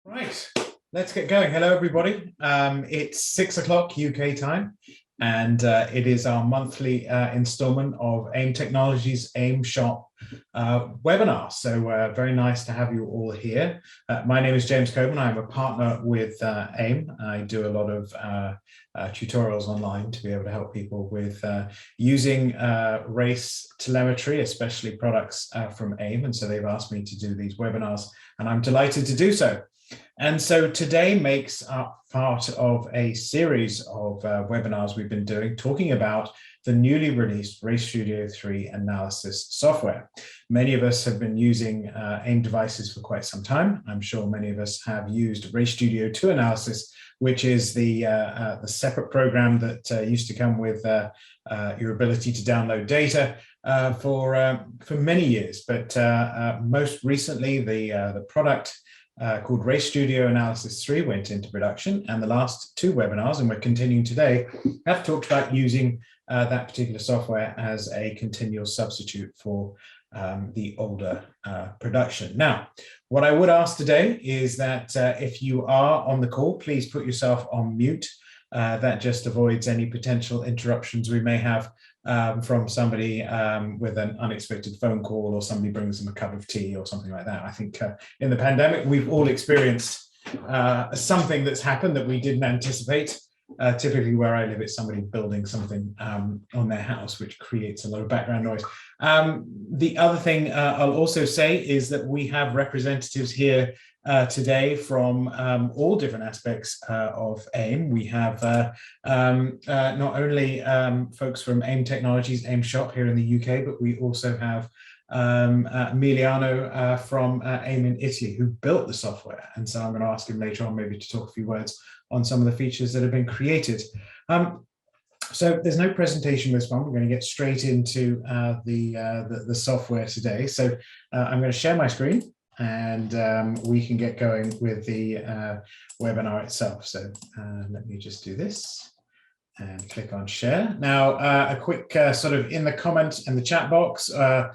Right, let's get going. Hello, everybody. It's 6 o'clock UK time, and it is our monthly installment of AIM Technologies AIM Shop webinar. So very nice to have you all here. My name is James Colborn. I'm a partner with AIM. I do a lot of tutorials online to be able to help people with using race telemetry, especially products from AIM. And so they've asked me to do these webinars, and I'm delighted to do so. And so today makes up part of a series of webinars we've been doing, talking about the newly released Race Studio 3 analysis software. Many of us have been using AIM devices for quite some time. I'm sure many of us have used Race Studio 2 analysis, which is the separate program that used to come with your ability to download data for many years. But most recently, the product called Race Studio Analysis 3 went into production, and the last two webinars, and we're continuing today, have talked about using that particular software as a continual substitute for the older production. Now, what I would ask today is that if you are on the call, please put yourself on mute. That just avoids any potential interruptions we may have from somebody with an unexpected phone call, or somebody brings them a cup of tea or something like that. I think in the pandemic, we've all experienced something that's happened that we didn't anticipate. Typically where I live, it's somebody building something on their house, which creates a lot of background noise. The other thing I'll also say is that we have representatives here today from all different aspects of AIM. We have not only folks from AIM Technologies, AIM Shop here in the UK, but we also have Emiliano from AIM in Italy, who built the software. And so I'm going to ask him later on maybe to talk a few words on some of the features that have been created. So there's no presentation this one. We're going to get straight into the software today. So I'm going to share my screen, and we can get going with the webinar itself. So let me just do this and click on share. Now, a quick sort of in the comments and the chat box, a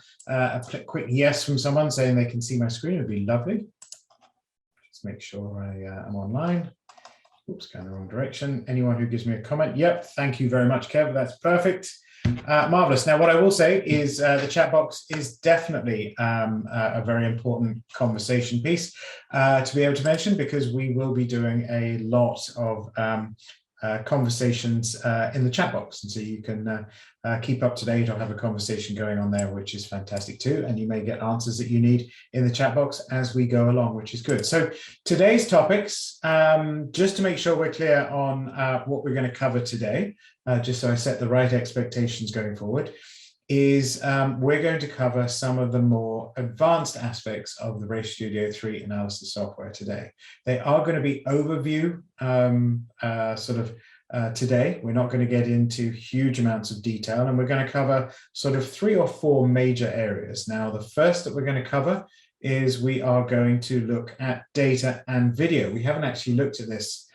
quick yes from someone saying they can see my screen would be lovely. Just make sure I am online. Oops, going the wrong direction. Anyone who gives me a comment, yep, thank you very much, Kev. That's perfect. Marvelous. Now, what I will say is the chat box is definitely a very important conversation piece to be able to mention, because we will be doing a lot of conversations in the chat box, and so you can keep up to date or have a conversation going on there, which is fantastic too, and you may get answers that you need in the chat box as we go along, which is good. So today's topics, just to make sure we're clear on what we're going to cover today, just so I set the right expectations going forward, is we're going to cover some of the more advanced aspects of the Race Studio 3 analysis software today. They are going to be overview today. We're not going to get into huge amounts of detail, and we're going to cover sort of 3 or 4 major areas. Now, the first that we're going to cover is we are going to look at data and video. We haven't actually looked at this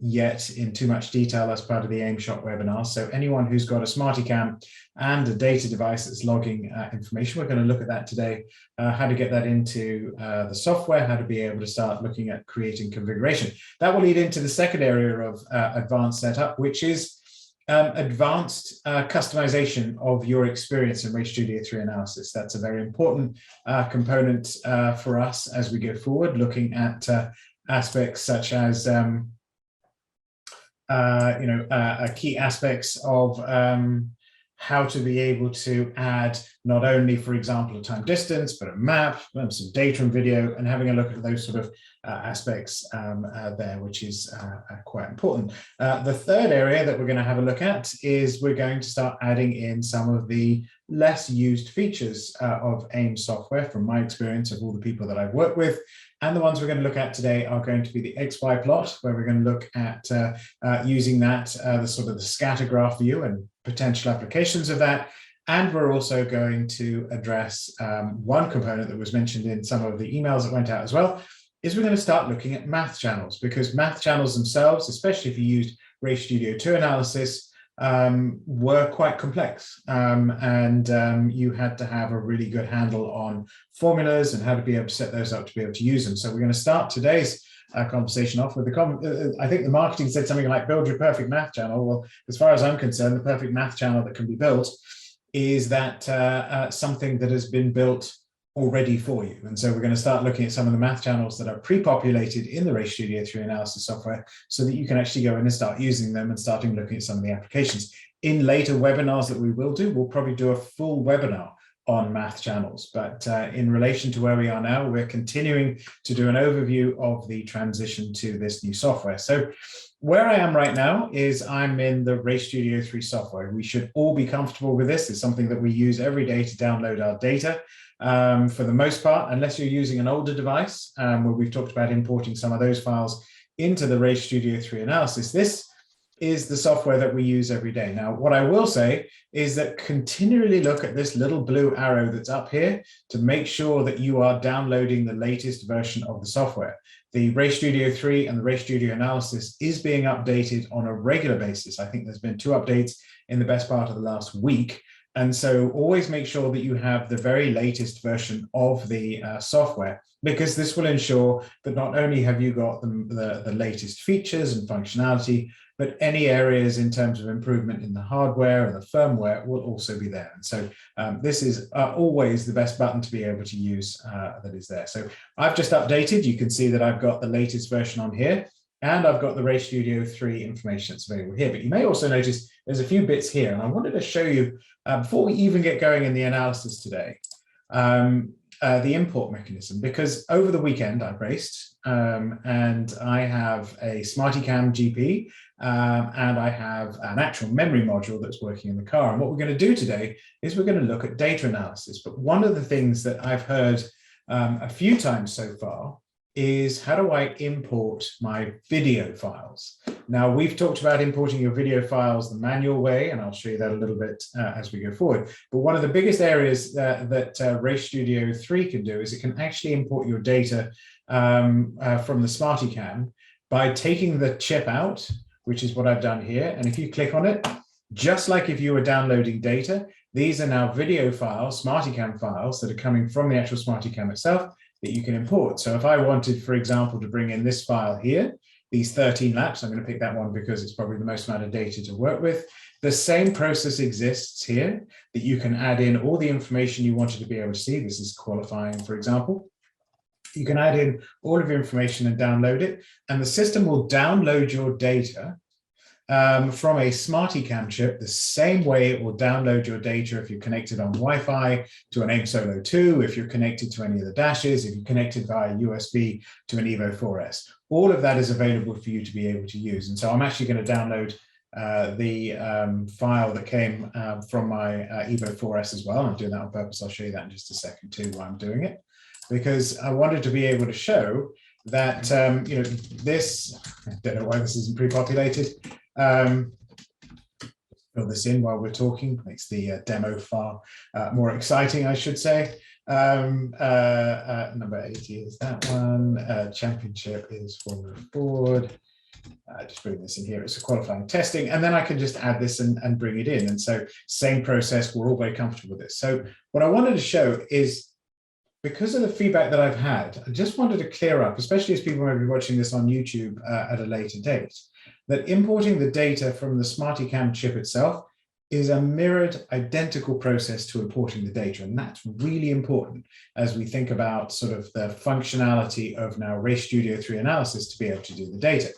yet in too much detail as part of the AIM Shop webinar. So anyone who's got a SmartyCam and a data device that's logging information, we're going to look at that today, how to get that into the software, how to be able to start looking at creating configuration. That will lead into the second area of advanced setup, which is advanced customization of your experience in Race Studio 3 analysis. That's a very important component for us as we go forward, looking at aspects such as key aspects of how to be able to add not only, for example, a time distance, but a map, some data and video, and having a look at those sort of aspects there, which is quite important. The third area that we're going to have a look at is we're going to start adding in some of the less used features of AIM software from my experience of all the people that I've worked with. And the ones we're going to look at today are going to be the XY plot, where we're going to look at using that, the sort of the scatter graph view and potential applications of that. And we're also going to address one component that was mentioned in some of the emails that went out as well, is we're going to start looking at math channels, because math channels themselves, especially if you used Race Studio 2 analysis, were quite complex, and you had to have a really good handle on formulas and how to be able to set those up to be able to use them. So we're going to start today's conversation off with I think the marketing said something like build your perfect math channel. Well, as far as I'm concerned, the perfect math channel that can be built is that something that has been built already for you. And so we're going to start looking at some of the math channels that are pre-populated in the RayStudio 3 analysis software so that you can actually go in and start using them and starting looking at some of the applications. In later webinars that we will do, we'll probably do a full webinar on math channels. But in relation to where we are now, we're continuing to do an overview of the transition to this new software. So where I am right now is I'm in the RayStudio 3 software. We should all be comfortable with this. It's something that we use every day to download our data. For the most part, unless you're using an older device, where we've talked about importing some of those files into the RayStudio 3 analysis, this is the software that we use every day. Now, what I will say is that continually look at this little blue arrow that's up here to make sure that you are downloading the latest version of the software. The RayStudio 3 and the RayStudio analysis is being updated on a regular basis. I think there's been 2 updates in the best part of the last week. And so always make sure that you have the very latest version of the software, because this will ensure that not only have you got the latest features and functionality, but any areas in terms of improvement in the hardware and the firmware will also be there. And so this is always the best button to be able to use that is there. So I've just updated. You can see that I've got the latest version on here, and I've got the RayStudio 3 information that's available here. But you may also notice there's a few bits here, and I wanted to show you, before we even get going in the analysis today, the import mechanism, because over the weekend I raced, and I have a SmartyCam GP, and I have an actual memory module that's working in the car. And what we're going to do today is we're going to look at data analysis. But one of the things that I've heard a few times so far is, how do I import my video files? Now, we've talked about importing your video files the manual way, and I'll show you that a little bit as we go forward. But one of the biggest areas that RayStudio 3 can do is it can actually import your data from the SmartyCam by taking the chip out, which is what I've done here. And if you click on it, just like if you were downloading data, these are now video files, SmartyCam files that are coming from the actual SmartyCam itself that you can import. So if I wanted, for example, to bring in this file here, these 13 laps, I'm going to pick that one because it's probably the most amount of data to work with. The same process exists here, that you can add in all the information you wanted to be able to see. This is qualifying, for example. You can add in all of your information and download it, and the system will download your data from a SmartyCam chip, the same way it will download your data if you're connected on Wi-Fi to an AIM Solo 2, if you're connected to any of the dashes, if you're connected via USB to an Evo 4S. All of that is available for you to be able to use. And so I'm actually going to download the file that came from my Evo 4S as well. I'm doing that on purpose. I'll show you that in just a second too, while I'm doing it, because I wanted to be able to show that, you know, this, I don't know why this isn't pre-populated. Fill this in while we're talking, makes the demo far more exciting, I should say. Number 80 is that one. Championship is Formula Ford. Just bring this in here. It's a qualifying testing, and then I can just add this and bring it in. And so same process, we're all very comfortable with this. So what I wanted to show is, because of the feedback that I've had, I just wanted to clear up, especially as people may be watching this on YouTube at a later date, that importing the data from the SmartyCam chip itself is a mirrored, identical process to importing the data. And that's really important as we think about sort of the functionality of now RayStudio 3 analysis to be able to do the data.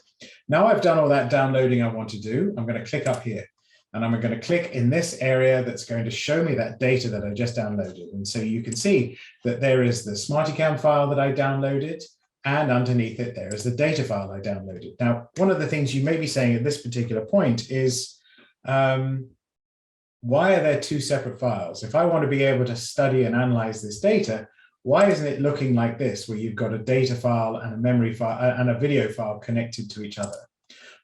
Now I've done all that downloading I want to do, I'm going to click up here. And I'm going to click in this area that's going to show me that data that I just downloaded. And so you can see that there is the SmartyCam file that I downloaded, and underneath it, there is the data file I downloaded. Now, one of the things you may be saying at this particular point is, why are there 2 separate files? If I want to be able to study and analyze this data, why isn't it looking like this, where you've got a data file and a memory file and a video file connected to each other?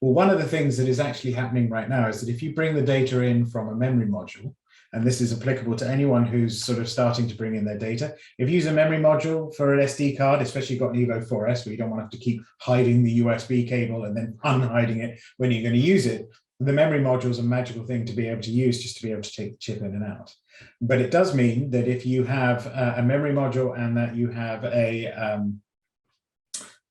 Well, one of the things that is actually happening right now is that if you bring the data in from a memory module, and this is applicable to anyone who's sort of starting to bring in their data, if you use a memory module for an SD card, especially if you've got an Evo 4S, where you don't want to have to keep hiding the USB cable and then unhiding it when you're going to use it, the memory module is a magical thing to be able to use just to be able to take the chip in and out. But it does mean that if you have a memory module and that you have a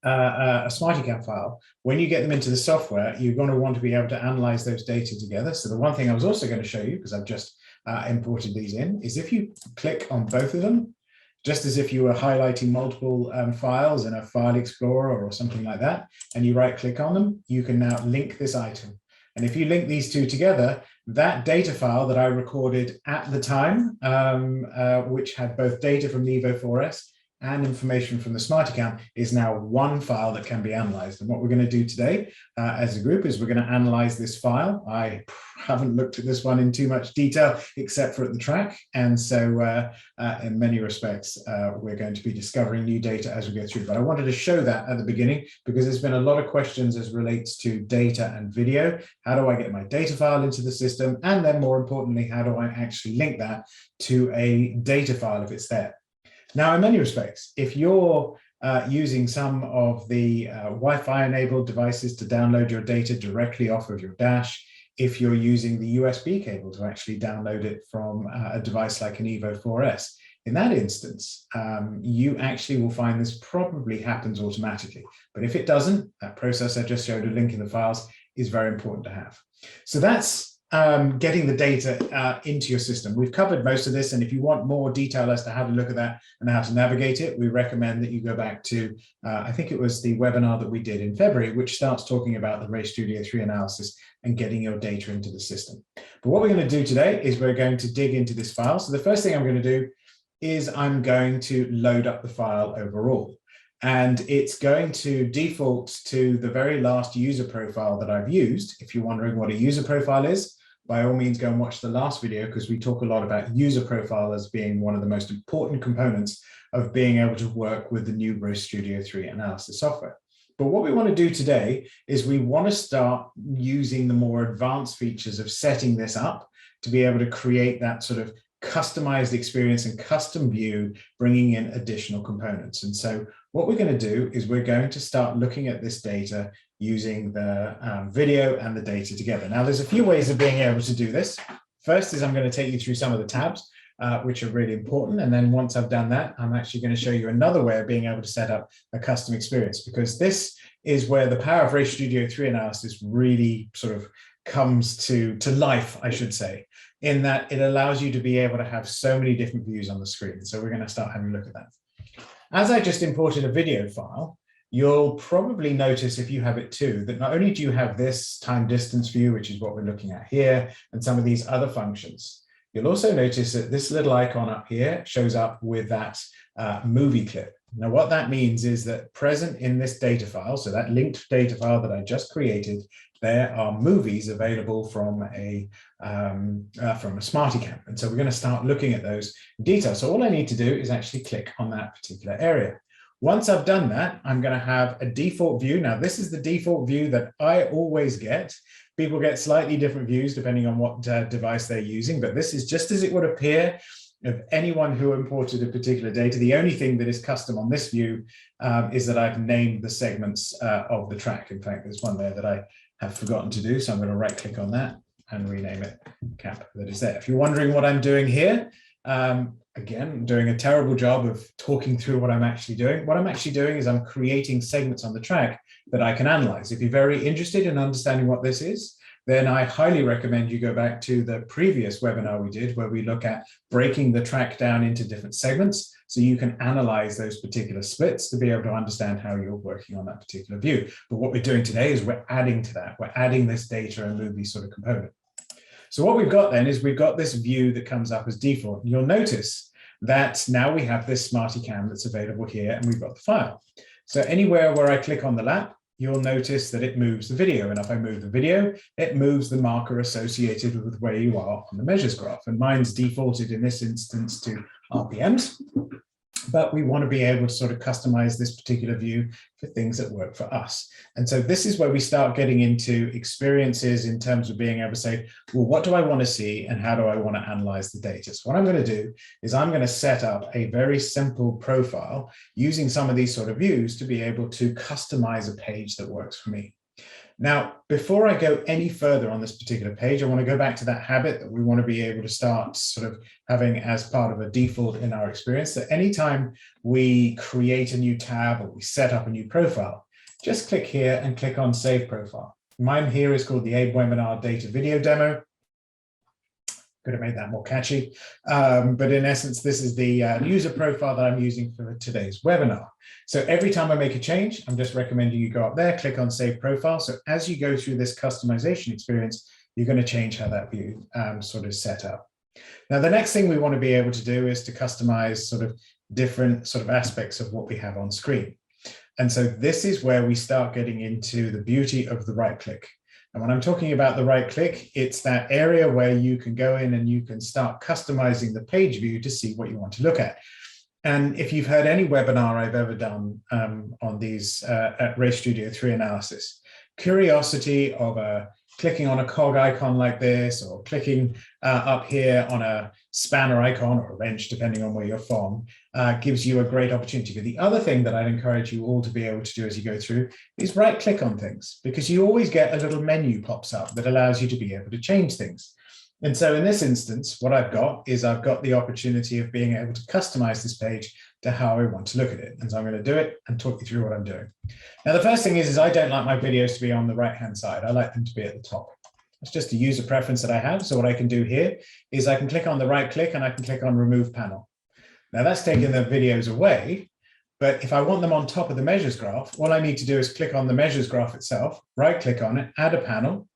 SmartyCam file, when you get them into the software, you're going to want to be able to analyze those data together. So the one thing I was also going to show you, because I've just imported these in, is if you click on both of them, just as if you were highlighting multiple files in a file explorer or something like that, and you right click on them, you can now link this item. And if you link these two together, that data file that I recorded at the time, which had both data from the Evo 4S and information from the SmartyCam, is now one file that can be analyzed. And what we're going to do today as a group is we're going to analyze this file. I haven't looked at this one in too much detail, except for at the track. And so in many respects, we're going to be discovering new data as we go through. But I wanted to show that at the beginning because there's been a lot of questions as relates to data and video. How do I get my data file into the system? And then more importantly, how do I actually link that to a data file if it's there? Now, in many respects, if you're using some of the Wi-Fi enabled devices to download your data directly off of your dash, if you're using the USB cable to actually download it from a device like an Evo 4S, in that instance, you actually will find this probably happens automatically. But if it doesn't, that process I just showed, a link in the files, is very important to have. So that's getting the data into your system. We've covered most of this, and if you want more detail as to how to look at that and how to navigate it, we recommend that you go back to, I think it was the webinar that we did in February, which starts talking about the Ray Studio 3 analysis and getting your data into the system. But what we're going to do today is we're going to dig into this file. So the first thing I'm going to do is I'm going to load up the file overall. And it's going to default to the very last user profile that I've used. If you're wondering what a user profile is, by all means, go and watch the last video because we talk a lot about user profile as being one of the most important components of being able to work with the new Ray Studio 3 analysis software. But what we want to do today is we want to start using the more advanced features of setting this up to be able to create that sort of customized experience and custom view, bringing in additional components. And so what we're going to do is we're going to start looking at this data using the video and the data together. Now, there's a few ways of being able to do this. First is I'm going to take you through some of the tabs, which are really important. And then once I've done that, I'm actually going to show you another way of being able to set up a custom experience, because this is where the power of Ray Studio 3 analysis really sort of comes to life, I should say, in that it allows you to be able to have so many different views on the screen. So we're going to start having a look at that. As I just imported a video file, you'll probably notice, if you have it too, that not only do you have this time distance view, which is what we're looking at here, and some of these other functions, you'll also notice that this little icon up here shows up with that movie clip. Now, what that means is that present in this data file, so that linked data file that I just created, there are movies available from a SmartyCam. And so we're going to start looking at those in detail. So all I need to do is actually click on that particular area. Once I've done that, I'm going to have a default view. Now, this is the default view that I always get. People get slightly different views depending on what device they're using, but this is just as it would appear of anyone who imported a particular data. The only thing that is custom on this view is that I've named the segments of the track. In fact, there's one there that I have forgotten to do, so I'm going to right click on that and rename it cap that is there. If you're wondering what I'm doing here, again, I'm doing a terrible job of talking through what I'm actually doing. What I'm actually doing is I'm creating segments on the track that I can analyze. If you're very interested in understanding what this is, then I highly recommend you go back to the previous webinar we did, where we look at breaking the track down into different segments so you can analyze those particular splits to be able to understand how you're working on that particular view. But what we're doing today is we're adding to that. We're adding this data and movie sort of component. So what we've got then is we've got this view that comes up as default. And you'll notice that now we have this SmartyCam that's available here, and we've got the file. So anywhere where I click on the lap, you'll notice that it moves the video. And if I move the video, it moves the marker associated with where you are on the measures graph. And mine's defaulted in this instance to RPMs. But we want to be able to sort of customize this particular view for things that work for us. And so this is where we start getting into experiences in terms of being able to say, well, what do I want to see and how do I want to analyze the data? So what I'm going to do is I'm going to set up a very simple profile using some of these sort of views to be able to customize a page that works for me. Now, before I go any further on this particular page, I want to go back to that habit that we want to be able to start sort of having as part of a default in our experience, that anytime we create a new tab or we set up a new profile, just click here and click on Save Profile. Mine here is called the AIM Webinar Data Video Demo. Could have made that more catchy. But in essence, this is the user profile that I'm using for today's webinar. So every time I make a change, I'm just recommending you go up there, click on Save Profile. So as you go through this customization experience, you're going to change how that view sort of set up. Now, the next thing we want to be able to do is to customize sort of different sort of aspects of what we have on screen. And so this is where we start getting into the beauty of the right click. And when I'm talking about the right click, it's that area where you can go in and you can start customizing the page view to see what you want to look at. And if you've heard any webinar I've ever done on these at Ray Studio 3 Analysis, curiosity of clicking on a cog icon like this, or clicking up here on a spanner icon or a wrench, depending on where you're from, gives you a great opportunity. But the other thing that I'd encourage you all to be able to do as you go through is right click on things, because you always get a little menu pops up that allows you to be able to change things. And so in this instance, what I've got is I've got the opportunity of being able to customize this page to how I want to look at it. And so I'm going to do it and talk you through what I'm doing. Now, the first thing is I don't like my videos to be on the right-hand side. I like them to be at the top. It's just a user preference that I have. So what I can do here is I can click on the right click and I can click on Remove Panel. Now that's taking the videos away, but if I want them on top of the measures graph, all I need to do is click on the measures graph itself, right click on it, add a panel,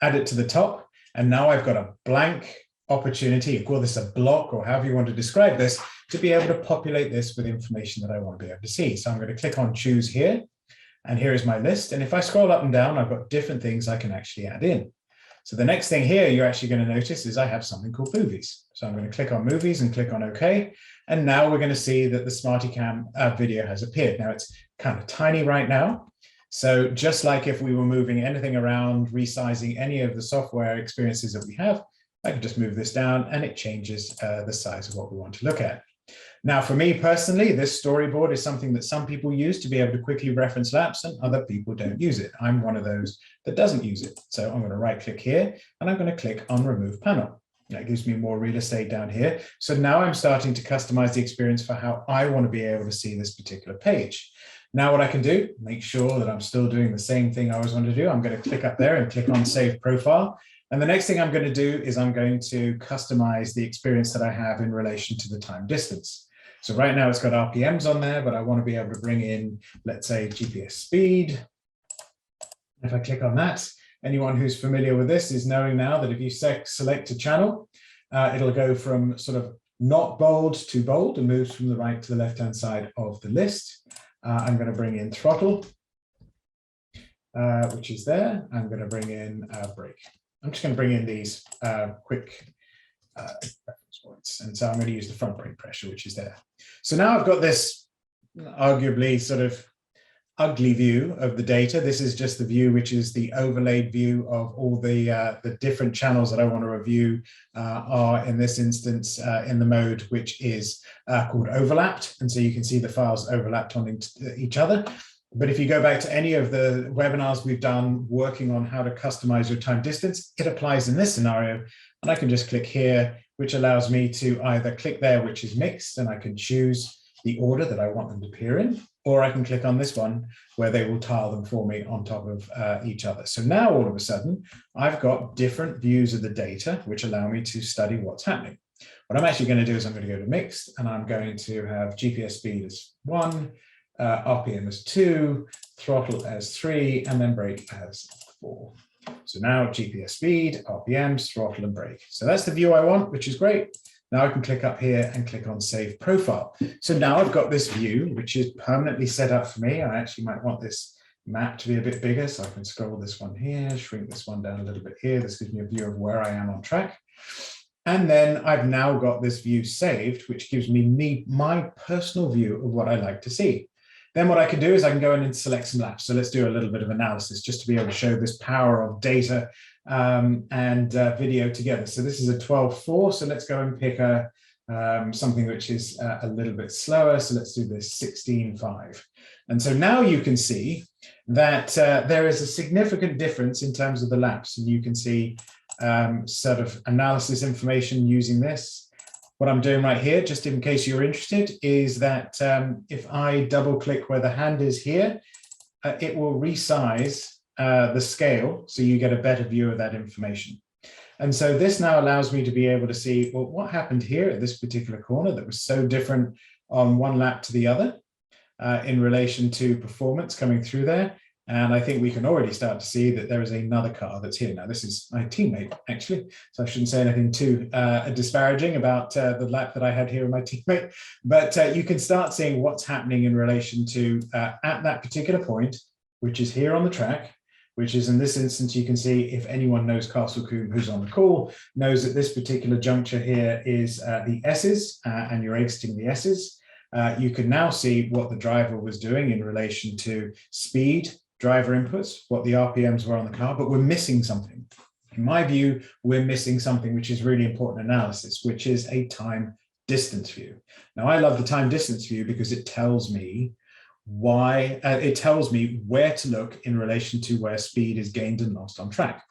add it to the top, and now I've got a blank opportunity, you call this a block or however you want to describe this, to be able to populate this with information that I want to be able to see. So I'm going to click on Choose here, and here is my list. And if I scroll up and down, I've got different things I can actually add in. So the next thing here you're actually going to notice is I have something called movies. So I'm going to click on movies and click on OK. And now we're going to see that the SmartyCam video has appeared. Now it's kind of tiny right now. So just like if we were moving anything around, resizing any of the software experiences that we have, I can just move this down and it changes the size of what we want to look at. Now, for me personally, this storyboard is something that some people use to be able to quickly reference laps and other people don't use it. I'm one of those that doesn't use it. So I'm going to right click here and I'm going to click on Remove Panel. That gives me more real estate down here. So now I'm starting to customize the experience for how I want to be able to see this particular page. Now what I can do, make sure that I'm still doing the same thing I always want to do. I'm going to click up there and click on Save Profile. And the next thing I'm going to do is I'm going to customize the experience that I have in relation to the time distance. So right now it's got RPMs on there, but I want to be able to bring in, let's say, GPS speed. If I click on that, anyone who's familiar with this is knowing now that if you select a channel, it'll go from sort of not bold to bold and moves from the right to the left-hand side of the list. I'm going to bring in throttle, which is there. I'm going to bring in brake. I'm just going to bring in these quick reference points. And so I'm going to use the front brake pressure, which is there. So now I've got this arguably sort of ugly view of the data. This is just the view, which is the overlaid view of all the different channels that I want to review are in this instance in the mode, which is called overlapped. And so you can see the files overlapped on each other. But if you go back to any of the webinars we've done working on how to customize your time distance, it applies in this scenario. And I can just click here, which allows me to either click there, which is mixed, and I can choose the order that I want them to appear in, or I can click on this one where they will tile them for me on top of each other. So now all of a sudden, I've got different views of the data, which allow me to study what's happening. What I'm actually going to do is I'm going to go to mixed, and I'm going to have GPS speed as 1, RPM as 2, throttle as 3, and then brake as 4. So now GPS speed, RPMs, throttle, and brake. So that's the view I want, which is great. Now I can click up here and click on Save Profile. So now I've got this view, which is permanently set up for me. I actually might want this map to be a bit bigger, so I can scroll this one here, shrink this one down a little bit here. This gives me a view of where I am on track. And then I've now got this view saved, which gives me my personal view of what I like to see. Then what I can do is I can go in and select some laps. So let's do a little bit of analysis just to be able to show this power of data and video together. So this is a 12:4. So let's go and pick something which is a little bit slower. So let's do this 16:5. And so now you can see that there is a significant difference in terms of the laps. And you can see sort of analysis information using this. What I'm doing right here, just in case you're interested, is that if I double click where the hand is here, it will resize the scale so you get a better view of that information. And so this now allows me to be able to see, well, what happened here at this particular corner that was so different on one lap to the other in relation to performance coming through there. And I think we can already start to see that there is another car that's here. Now, this is my teammate, actually, so I shouldn't say anything too disparaging about the lap that I had here with my teammate. But you can start seeing what's happening in relation to, at that particular point, which is here on the track, which is in this instance, you can see if anyone knows Castle Combe who's on the call, knows that this particular juncture here is the S's, and you're exiting the S's. You can now see what the driver was doing in relation to speed, driver inputs, what the RPMs were on the car, but we're missing something. In my view, we're missing something which is really important analysis, which is a time distance view. Now, I love the time distance view because it tells me why, it tells me where to look in relation to where speed is gained and lost on track.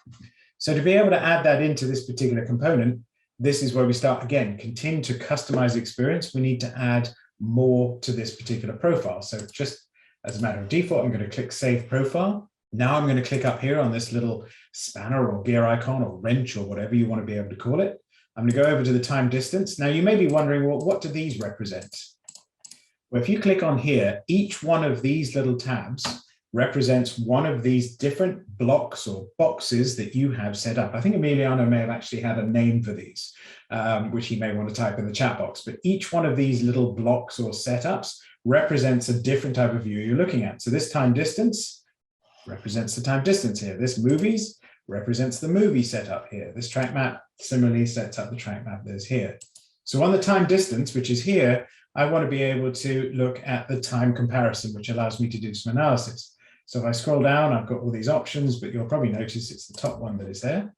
So to be able to add that into this particular component, this is where we start again, continue to customize experience. We need to add more to this particular profile. So just as a matter of default, I'm going to click Save Profile. Now I'm going to click up here on this little spanner or gear icon or wrench or whatever you want to be able to call it. I'm going to go over to the time distance. Now you may be wondering, well, what do these represent? Well, if you click on here, each one of these little tabs represents one of these different blocks or boxes that you have set up. I think Emiliano may have actually had a name for these, which he may want to type in the chat box, but each one of these little blocks or setups represents a different type of view you're looking at. So this time distance represents the time distance here. This movies represents the movie setup here. This track map similarly sets up the track map that's here. So on the time distance, which is here, I want to be able to look at the time comparison, which allows me to do some analysis. So if I scroll down, I've got all these options, but you'll probably notice it's the top one that is there.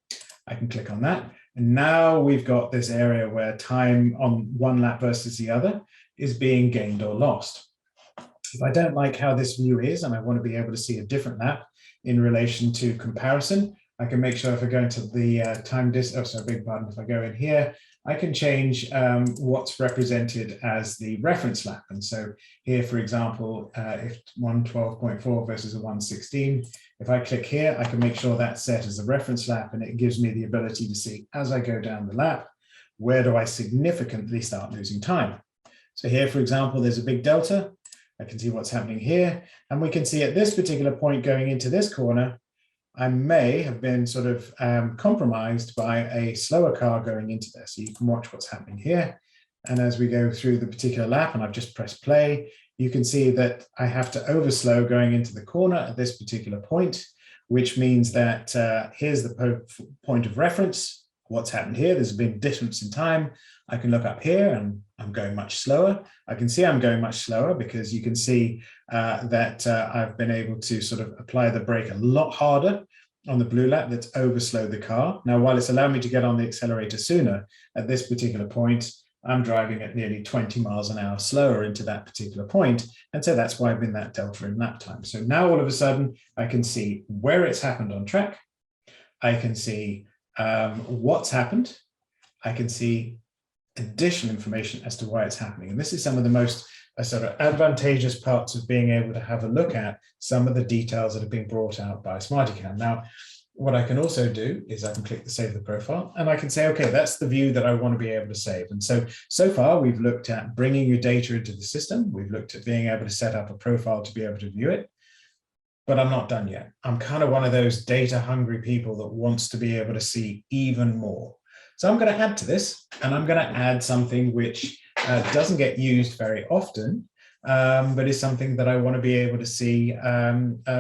I can click on that. And now we've got this area where time on one lap versus the other is being gained or lost. If I don't like how this view is and I want to be able to see a different lap in relation to comparison, I can make sure if I go into the time distance, oh, sorry, big pardon, if I go in here, I can change what's represented as the reference lap. And so here, for example, if 112.4 versus a 116, if I click here, I can make sure that's set as a reference lap, and it gives me the ability to see as I go down the lap, where do I significantly start losing time? So here, for example, there's a big delta. I can see what's happening here. And we can see at this particular point going into this corner, I may have been sort of compromised by a slower car going into there. So you can watch what's happening here. And as we go through the particular lap, and I've just pressed play, you can see that I have to overslow going into the corner at this particular point, which means that here's the point of reference. What's happened here? There's been difference in time. I can look up here and I'm going much slower. I can see I'm going much slower because you can see that I've been able to sort of apply the brake a lot harder on the blue lap that's overslowed the car. Now, while it's allowed me to get on the accelerator sooner, at this particular point, I'm driving at nearly 20 miles an hour slower into that particular point. And so that's why I've been that delta in lap time. So now all of a sudden, I can see where it's happened on track. I can see what's happened. I can see additional information as to why it's happening. And this is some of the most sort of advantageous parts of being able to have a look at some of the details that have been brought out by SmartyCam. Now, what I can also do is I can click the Save the Profile, and I can say, okay, that's the view that I want to be able to save. And so far, we've looked at bringing your data into the system. We've looked at being able to set up a profile to be able to view it. But I'm not done yet. I'm kind of one of those data hungry people that wants to be able to see even more. So I'm going to add to this, and I'm going to add something which doesn't get used very often, but is something that I want to be able to see,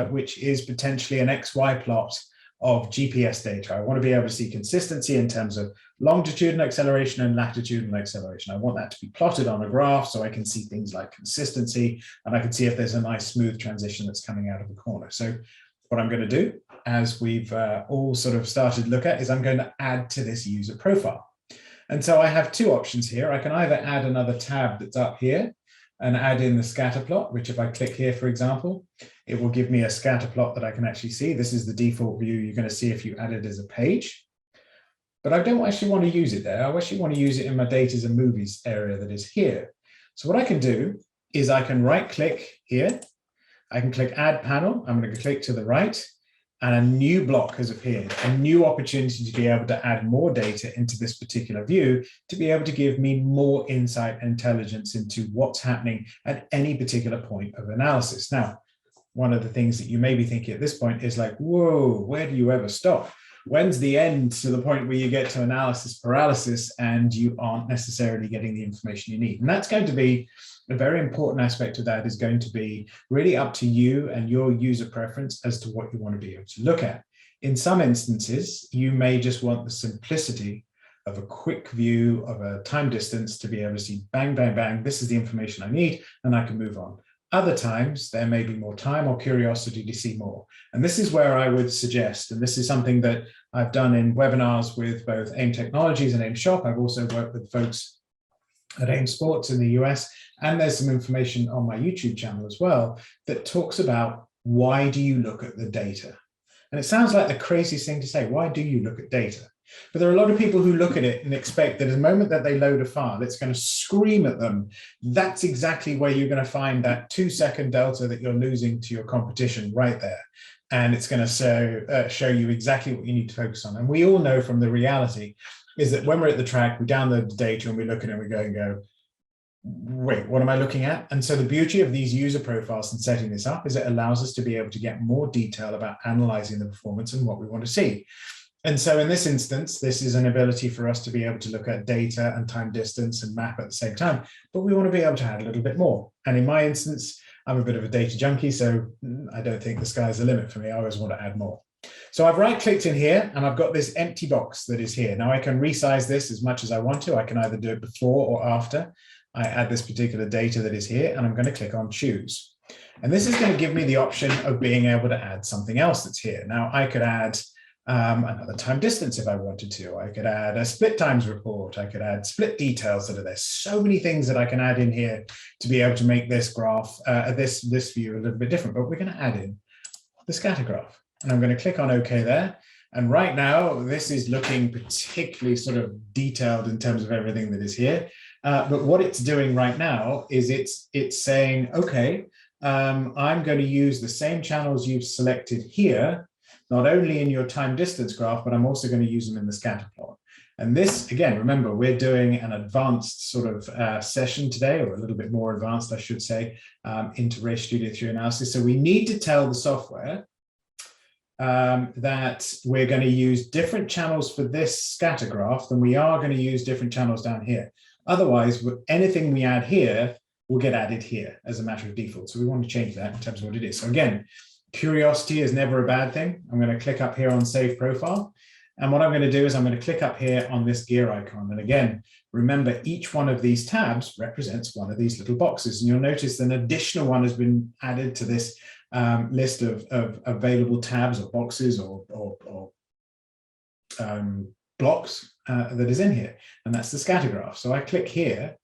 which is potentially an XY plot of GPS data. I want to be able to see consistency in terms of longitudinal acceleration and latitudinal acceleration. I want that to be plotted on a graph so I can see things like consistency, and I can see if there's a nice smooth transition that's coming out of the corner. So what I'm going to do, as we've all sort of started to look at, is I'm going to add to this user profile. And so I have two options here. I can either add another tab that's up here, and add in the scatter plot, which if I click here, for example, it will give me a scatter plot that I can actually see. This is the default view you're going to see if you add it as a page. But I don't actually want to use it there. I actually want to use it in my datas and movies area that is here. So what I can do is I can right click here. I can click add panel. I'm going to click to the right and a new block has appeared, a new opportunity to be able to add more data into this particular view to be able to give me more insight and intelligence into what's happening at any particular point of analysis. Now, one of the things that you may be thinking at this point is like, whoa, where do you ever stop? When's the end to the point where you get to analysis paralysis and you aren't necessarily getting the information you need? And that's going to be a very important aspect of that is going to be really up to you and your user preference as to what you want to be able to look at. In some instances, you may just want the simplicity of a quick view of a time distance to be able to see bang, bang, bang, this is the information I need, and I can move on. Other times, there may be more time or curiosity to see more. And this is where I would suggest, and this is something that I've done in webinars with both AIM Technologies and AIM Shop. I've also worked with folks at AIM Sports in the US, and there's some information on my YouTube channel as well that talks about why do you look at the data? And it sounds like the craziest thing to say, why do you look at data? But there are a lot of people who look at it and expect that the moment that they load a file, it's going to scream at them. That's exactly where you're going to find that 2-second delta that you're losing to your competition right there. And it's going to show you exactly what you need to focus on. And we all know from the reality is that when we're at the track, we download the data and we look at it and we go, wait, what am I looking at? And so the beauty of these user profiles and setting this up is it allows us to be able to get more detail about analyzing the performance and what we want to see. And so in this instance, this is an ability for us to be able to look at data and time distance and map at the same time, but we want to be able to add a little bit more. And in my instance, I'm a bit of a data junkie, so I don't think the sky's the limit for me. I always want to add more. So I've right-clicked in here and I've got this empty box that is here. Now I can resize this as much as I want to. I can either do it before or after I add this particular data that is here, and I'm going to click on choose. And this is going to give me the option of being able to add something else that's here. Now I could add another time distance if I wanted to. I could add a split times report. I could add split details that are there. So many things that I can add in here to be able to make this graph, this view a little bit different. But we're going to add in the scatter graph. And I'm going to click on OK there. And right now, this is looking particularly sort of detailed in terms of everything that is here. But what it's doing right now is it's saying, OK, I'm going to use the same channels you've selected here, not only in your time distance graph, but I'm also going to use them in the scatter plot. And this, again, remember, we're doing an advanced sort of session today, or a little bit more advanced, I should say, into Ray Studio 3 analysis. So we need to tell the software that we're going to use different channels for this scatter graph than we are going to use different channels down here. Otherwise, anything we add here will get added here as a matter of default. So we want to change that in terms of what it is. So again, curiosity is never a bad thing. I'm going to click up here on Save Profile. And what I'm going to do is I'm going to click up here on this gear icon. And again, remember, each one of these tabs represents one of these little boxes. And you'll notice an additional one has been added to this list of available tabs or boxes or blocks that is in here. And that's the scatter graph. So I click here,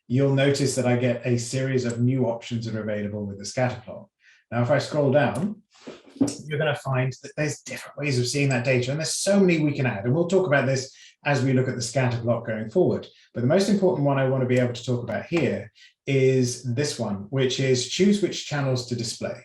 you'll notice that I get a series of new options that are available with the scatter plot. Now, if I scroll down, you're going to find that there's different ways of seeing that data, and there's so many we can add. And we'll talk about this as we look at the scatter plot going forward. But the most important one I want to be able to talk about here is this one, which is choose which channels to display.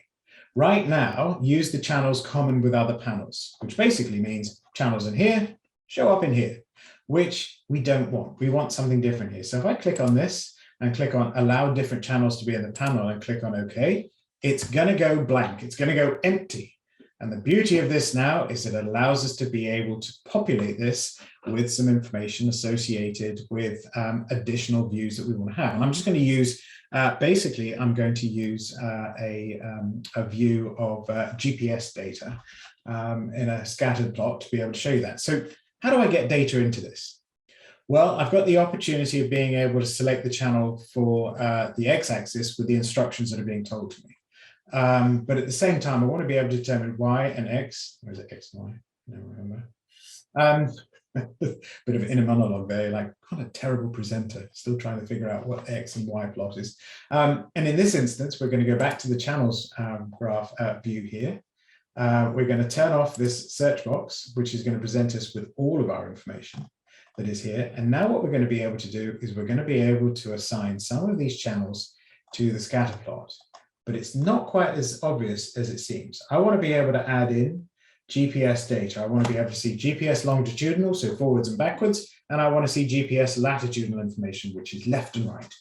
Right now, use the channels common with other panels, which basically means channels in here show up in here, which we don't want. We want something different here. So if I click on this and click on allow different channels to be in the panel and click on OK, it's going to go blank. It's going to go empty. And the beauty of this now is it allows us to be able to populate this with some information associated with additional views that we want to have. And I'm just going to use, basically, I'm going to use a view of GPS data in a scattered plot to be able to show you that. So how do I get data into this? Well, I've got the opportunity of being able to select the channel for the x-axis with the instructions that are being told to me. But at the same time, I want to be able to determine y and x. Or is it x, y? I don't remember. bit of inner monologue there, like, what a terrible presenter, still trying to figure out what X and Y plot is. And in this instance, we're going to go back to the channels graph view here. We're going to turn off this search box, which is going to present us with all of our information that is here. And now what we're going to be able to do is we're going to be able to assign some of these channels to the scatter plot, but it's not quite as obvious as it seems. I want to be able to add in GPS data. I want to be able to see GPS longitudinal, so forwards and backwards, and I want to see GPS latitudinal information, which is left and right.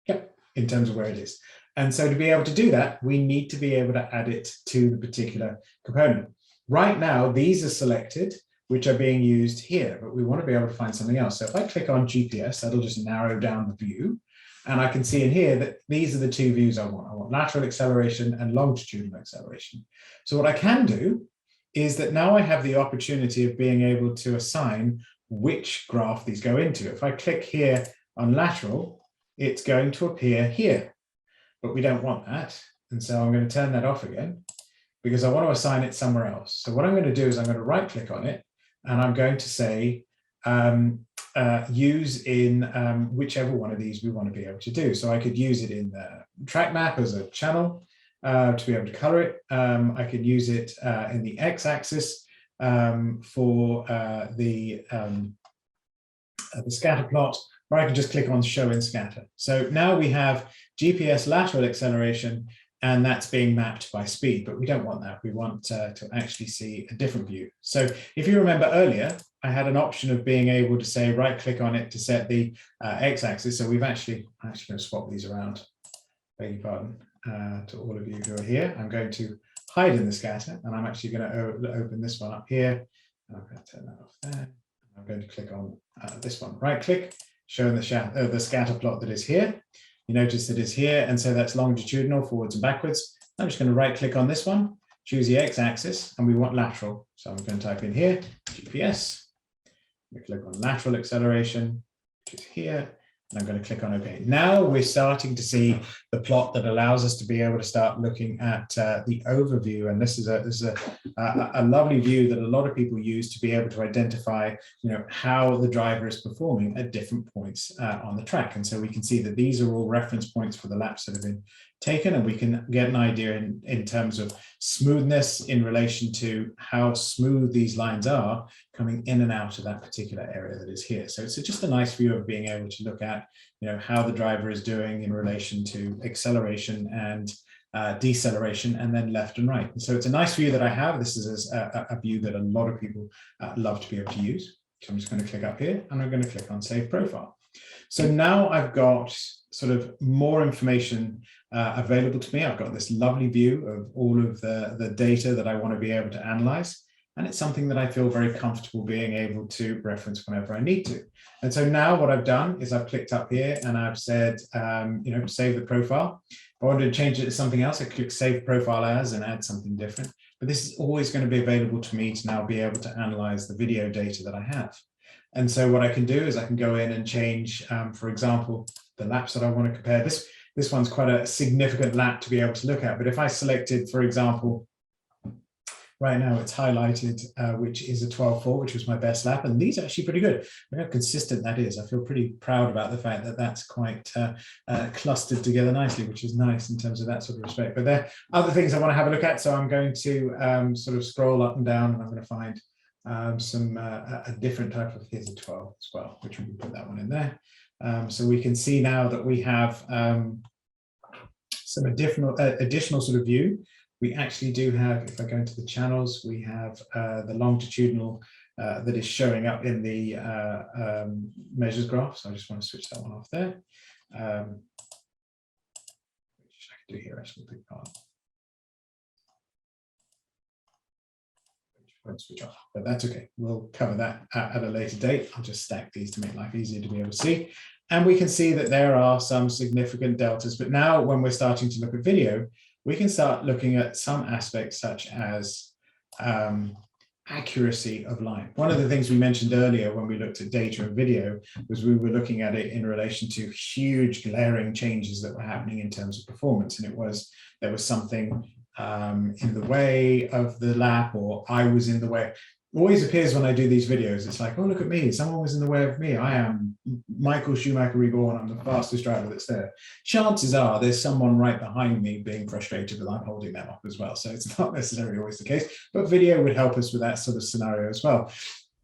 Yep, in terms of where it is. And so to be able to do that, we need to be able to add it to the particular component. Right now, these are selected, which are being used here, but we want to be able to find something else. So if I click on GPS, that'll just narrow down the view. And I can see in here that these are the two views I want. I want lateral acceleration and longitudinal acceleration. So what I can do is that now I have the opportunity of being able to assign which graph these go into. If I click here on lateral, it's going to appear here, but we don't want that. And so I'm going to turn that off again because I want to assign it somewhere else. So what I'm going to do is I'm going to right click on it and I'm going to say use in whichever one of these we want to be able to do. So I could use it in the track map as a channel to be able to color it. I could use it in the x-axis for the scatter plot, or I can just click on show in scatter. So now we have GPS lateral acceleration, and that's being mapped by speed, but we don't want that. We want to actually see a different view. So if you remember earlier, I had an option of being able to say right click on it to set the x-axis. So I'm actually going to swap these around, beg your pardon, to all of you who are here. I'm going to hide in the scatter, and I'm actually going to open this one up here. And I'm going to turn that off there. I'm going to click on this one, right click, showing the scatter plot that is here. You notice that it's here, and so that's longitudinal, forwards and backwards. I'm just going to right click on this one, choose the x-axis, and we want lateral. So I'm going to type in here, GPS. We click on lateral acceleration, which is here, and I'm going to click on OK. Now we're starting to see the plot that allows us to be able to start looking at the overview. And this is a lovely view that a lot of people use to be able to identify, how the driver is performing at different points on the track. And so we can see that these are all reference points for the laps that have been taken, and we can get an idea in terms of smoothness in relation to how smooth these lines are coming in and out of that particular area that is here. So it's just a nice view of being able to look at, how the driver is doing in relation to acceleration and deceleration, and then left and right. And so it's a nice view that I have. This is a view that a lot of people love to be able to use. So I'm just going to click up here, and I'm going to click on Save Profile. So now I've got sort of more information available to me. I've got this lovely view of all of the data that I want to be able to analyze. And it's something that I feel very comfortable being able to reference whenever I need to. And so now what I've done is I've clicked up here and I've said, save the profile. If I wanted to change it to something else, I click Save Profile As and add something different. But this is always going to be available to me to now be able to analyze the video data that I have. And so what I can do is I can go in and change, for example, the laps that I want to compare. This one's quite a significant lap to be able to look at. But if I selected, for example, right now it's highlighted, which is a 12.4, which was my best lap. And these are actually pretty good. Look how consistent that is. I feel pretty proud about the fact that that's quite clustered together nicely, which is nice in terms of that sort of respect. But there are other things I want to have a look at. So I'm going to sort of scroll up and down, and I'm going to find a different type of, here's a 12 as well, which we can put that one in there. So we can see now that we have some additional sort of view. We actually do have, if I go into the channels, we have the longitudinal that is showing up in the measures graph. So I just want to switch that one off there. Which I can do here, actually, big part. Won't switch off, but that's okay. We'll cover that at a later date. I'll just stack these to make life easier to be able to see. And we can see that there are some significant deltas. But now when we're starting to look at video, we can start looking at some aspects such as accuracy of line. One of the things we mentioned earlier when we looked at data and video was we were looking at it in relation to huge glaring changes that were happening in terms of performance. And there was something in the way of the lap, or I was in the way. always appears when I do these videos. It's like, oh, look at me. Someone was in the way of me. I am Michael Schumacher Reborn. I'm the fastest driver that's there. Chances are there's someone right behind me being frustrated that I'm holding them up as well. So it's not necessarily always the case, but video would help us with that sort of scenario as well.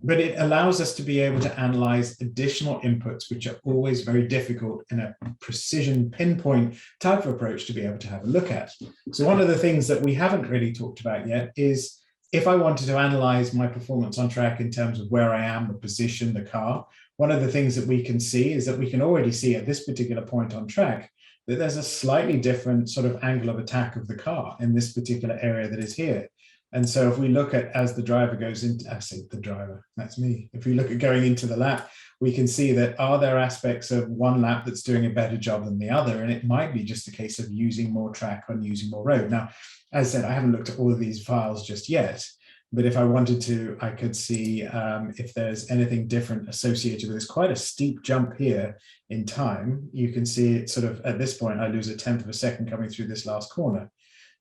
But it allows us to be able to analyze additional inputs, which are always very difficult in a precision pinpoint type of approach to be able to have a look at. So one of the things that we haven't really talked about yet is if I wanted to analyze my performance on track in terms of where I am, the position, the car, one of the things that we can see is that we can already see at this particular point on track that there's a slightly different sort of angle of attack of the car in this particular area that is here. And so if we look at as the driver goes into, I say the driver, that's me. If we look at going into the lap, we can see that are there aspects of one lap that's doing a better job than the other? And it might be just a case of using more track and using more road. Now, as I said, I haven't looked at all of these files just yet, but if I wanted to, I could see if there's anything different associated with this. Quite a steep jump here in time. You can see it sort of at this point, I lose a tenth of a second coming through this last corner.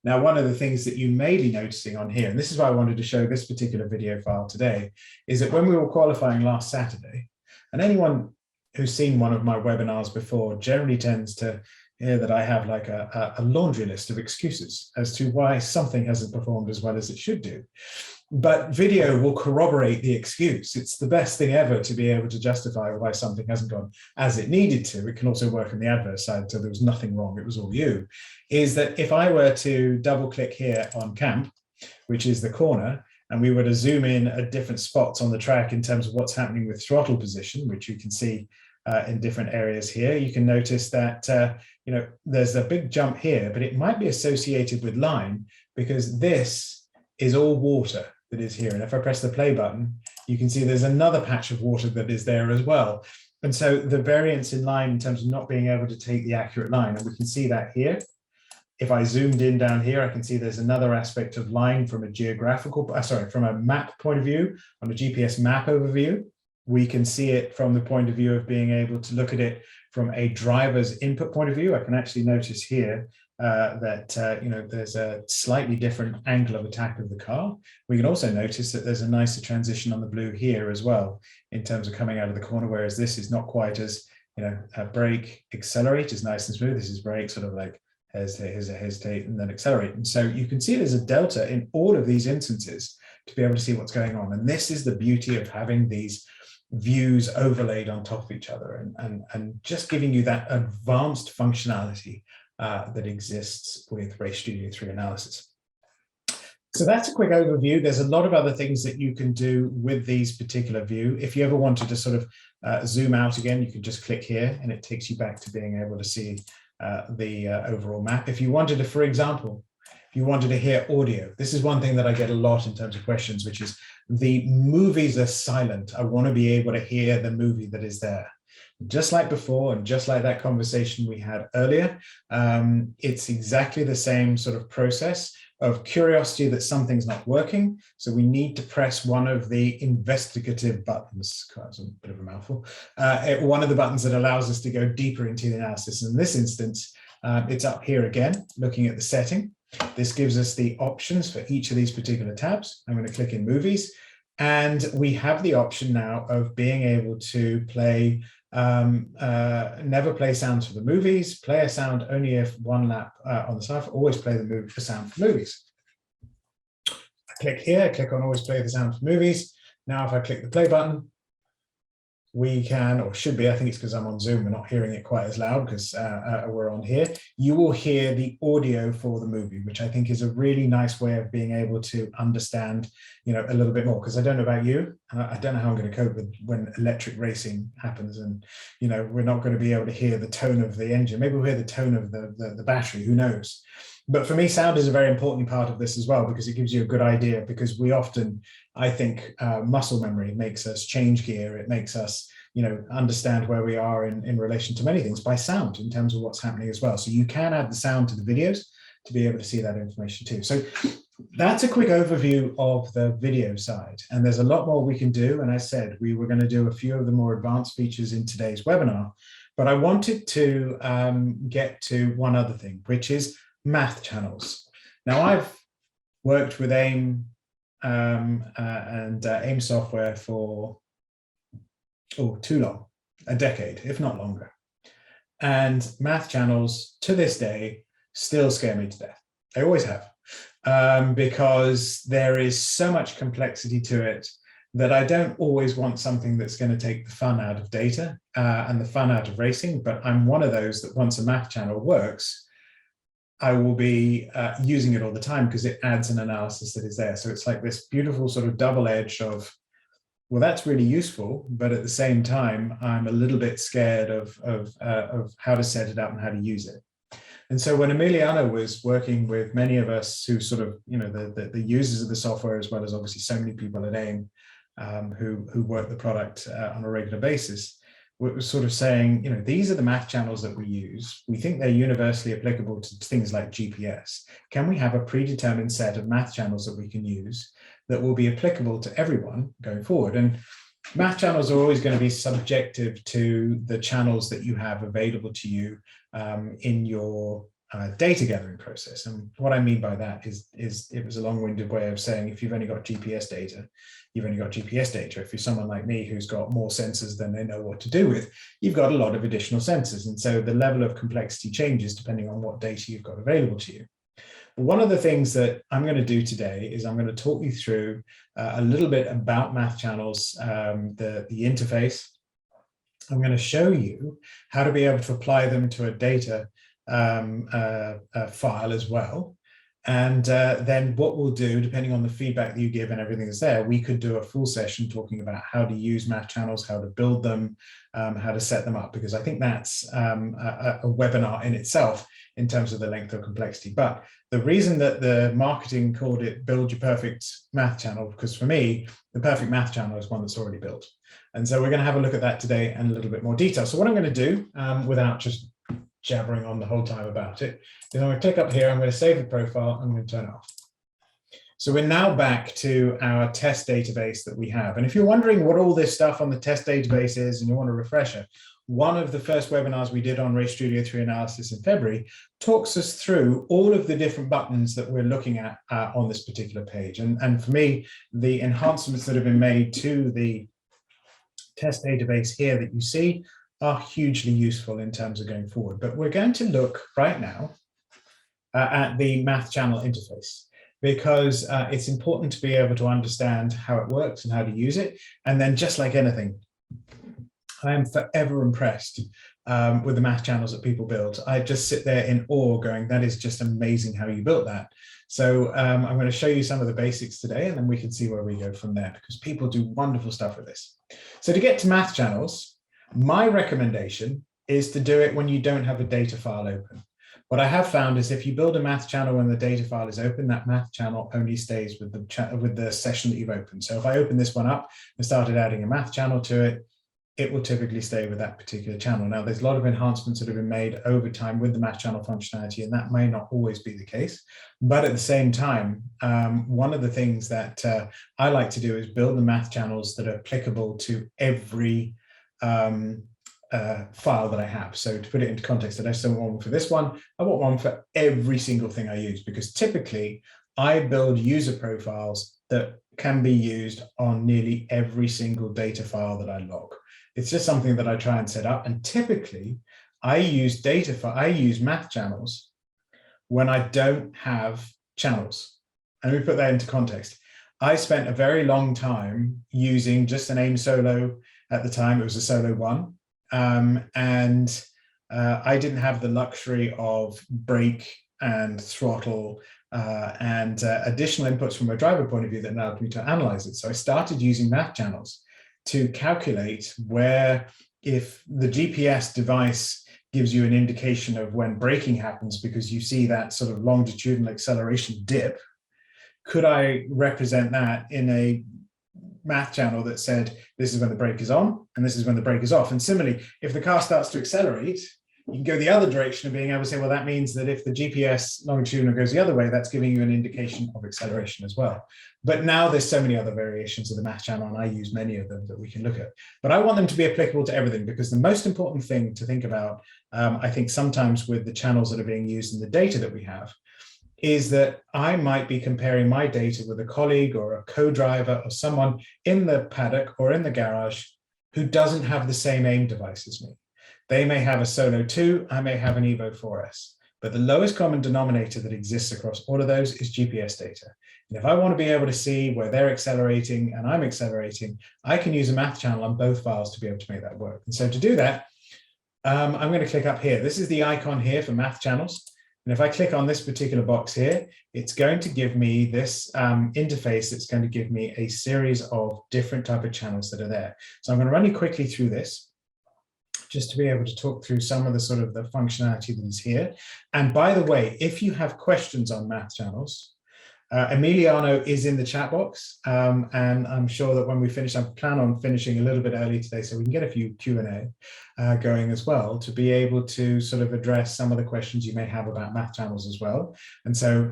Now, one of the things that you may be noticing on here, and this is why I wanted to show this particular video file today, is that when we were qualifying last Saturday, and anyone who's seen one of my webinars before generally tends to hear that I have like a laundry list of excuses as to why something hasn't performed as well as it should do. But video will corroborate the excuse. It's the best thing ever to be able to justify why something hasn't gone as it needed to. It can also work on the adverse side, so there was nothing wrong, it was all you. Is that if I were to double click here on camp, which is the corner, and we were to zoom in at different spots on the track in terms of what's happening with throttle position, which you can see in different areas here, you can notice that there's a big jump here, but it might be associated with line because this is all water that is here. And if I press the play button, you can see there's another patch of water that is there as well. And so the variance in line in terms of not being able to take the accurate line, and we can see that here. If I zoomed in down here, I can see there's another aspect of line from from a map point of view, on a GPS map overview. We can see it from the point of view of being able to look at it from a driver's input point of view. I can actually notice here there's a slightly different angle of attack of the car. We can also notice that there's a nicer transition on the blue here as well in terms of coming out of the corner, whereas this is not quite as, brake, accelerate is nice and smooth. This is brake, sort of like hesitate, and then accelerate. And so you can see there's a delta in all of these instances to be able to see what's going on. And this is the beauty of having these views overlaid on top of each other and just giving you that advanced functionality that exists with Race Studio 3 analysis. So that's a quick overview. There's a lot of other things that you can do with these particular view. If you ever wanted to sort of zoom out again, you can just click here and it takes you back to being able to see the overall map. If you wanted to, for example, if you wanted to hear audio, this is one thing that I get a lot in terms of questions, which is the movies are silent. I want to be able to hear the movie that is there. Just like before, and just like that conversation we had earlier, it's exactly the same sort of process of curiosity that something's not working. So we need to press one of the investigative buttons. That's a bit of a mouthful. One of the buttons that allows us to go deeper into the analysis. In this instance, it's up here again, looking at the setting. This gives us the options for each of these particular tabs. I'm going to click in movies, and we have the option now of being able to play never play sounds for the movies, play a sound only if one lap on the side, always play the movie for sound for movies. I click here, click on always play the sound for movies. Now if I click the play button, we can, or should be, I think it's because I'm on Zoom, we're not hearing it quite as loud because we're on here. You will hear the audio for the movie, which I think is a really nice way of being able to understand, a little bit more. Because I don't know about you, I don't know how I'm going to cope with when electric racing happens, and we're not going to be able to hear the tone of the engine. Maybe we'll hear the tone of the battery. Who knows? But for me, sound is a very important part of this as well, because it gives you a good idea, because we often, I think, muscle memory makes us change gear. It makes us, understand where we are in relation to many things by sound in terms of what's happening as well. So you can add the sound to the videos to be able to see that information too. So that's a quick overview of the video side. And there's a lot more we can do. And I said, we were going to do a few of the more advanced features in today's webinar, but I wanted to get to one other thing, which is math channels. Now, I've worked with AIM and AIM software for, too long, a decade, if not longer. And math channels to this day still scare me to death. They always have, because there is so much complexity to it that I don't always want something that's going to take the fun out of data and the fun out of racing. But I'm one of those that once a math channel works, I will be using it all the time because it adds an analysis that is there. So it's like this beautiful sort of double edge of, well, that's really useful, but at the same time, I'm a little bit scared of how to set it up and how to use it. And so when Emiliano was working with many of us who sort of, the users of the software, as well as obviously so many people at AIM who work the product on a regular basis, was sort of saying, these are the math channels that we use. We think they're universally applicable to things like GPS. Can we have a predetermined set of math channels that we can use that will be applicable to everyone going forward? And math channels are always going to be subjective to the channels that you have available to you in your data gathering process. And what I mean by that is it was a long-winded way of saying, if you've only got GPS data, you've only got GPS data. If you're someone like me who's got more sensors than they know what to do with, you've got a lot of additional sensors. And so the level of complexity changes depending on what data you've got available to you. But one of the things that I'm going to do today is I'm going to talk you through a little bit about math channels, the interface. I'm going to show you how to be able to apply them to a data file as well. And then what we'll do, depending on the feedback that you give and everything that's there, we could do a full session talking about how to use math channels, how to build them, how to set them up, because I think that's a webinar in itself in terms of the length of complexity. But the reason that the marketing called it Build Your Perfect Math Channel, because for me, the perfect math channel is one that's already built. And so we're going to have a look at that today in a little bit more detail. So what I'm going to do, without just jabbering on the whole time about it, is I'm going to click up here, I'm going to save the profile, I'm going to turn it off. So we're now back to our test database that we have. And if you're wondering what all this stuff on the test database is and you want a refresher, one of the first webinars we did on Ray Studio 3 analysis in February talks us through all of the different buttons that we're looking at on this particular page. And for me, the enhancements that have been made to the test database here that you see are hugely useful in terms of going forward. But we're going to look right now at the math channel interface, because it's important to be able to understand how it works and how to use it. And then, just like anything, I am forever impressed with the math channels that people build. I just sit there in awe going, that is just amazing how you built that. So I'm going to show you some of the basics today, and then we can see where we go from there, because people do wonderful stuff with this. So to get to math channels, my recommendation is to do it when you don't have a data file open. What I have found is if you build a math channel when the data file is open, that math channel only stays with the session that you've opened. So if I open this one up and started adding a math channel to it, it will typically stay with that particular channel. Now, there's a lot of enhancements that have been made over time with the math channel functionality, and that may not always be the case. But at the same time, one of the things that I like to do is build the math channels that are applicable to every file that I have. So to put it into context, I don't just want one for this one, I want one for every single thing I use, because typically I build user profiles that can be used on nearly every single data file that I log. It's just something that I try and set up. And typically I use math channels when I don't have channels. And let me put that into context. I spent a very long time using just an AIM solo. At the time, it was a solo one. And I didn't have the luxury of brake and throttle and additional inputs from a driver point of view that allowed me to analyze it. So I started using math channels to calculate where, if the GPS device gives you an indication of when braking happens because you see that sort of longitudinal acceleration dip, could I represent that in a math channel that said, this is when the brake is on and this is when the brake is off? And similarly, if the car starts to accelerate, you can go the other direction of being able to say, well, that means that if the GPS longitudinal goes the other way, that's giving you an indication of acceleration as well. But now there's so many other variations of the math channel, and I use many of them that we can look at. But I want them to be applicable to everything, because the most important thing to think about, I think sometimes with the channels that are being used and the data that we have, is that I might be comparing my data with a colleague or a co-driver or someone in the paddock or in the garage who doesn't have the same AIM device as me. They may have a Solo 2, I may have an Evo 4S, but the lowest common denominator that exists across all of those is GPS data. And if I want to be able to see where they're accelerating and I'm accelerating, I can use a math channel on both files to be able to make that work. And so to do that, I'm going to click up here. This is the icon here for math channels. And if I click on this particular box here, it's going to give me this interface that's going to give me a series of different type of channels that are there. So I'm going to run you quickly through this, just to be able to talk through some of the sort of the functionality that is here. And by the way, if you have questions on math channels, Emiliano is in the chat box, and I'm sure that when we finish, I plan on finishing a little bit early today so we can get a few Q&A going as well to be able to sort of address some of the questions you may have about math channels as well. And so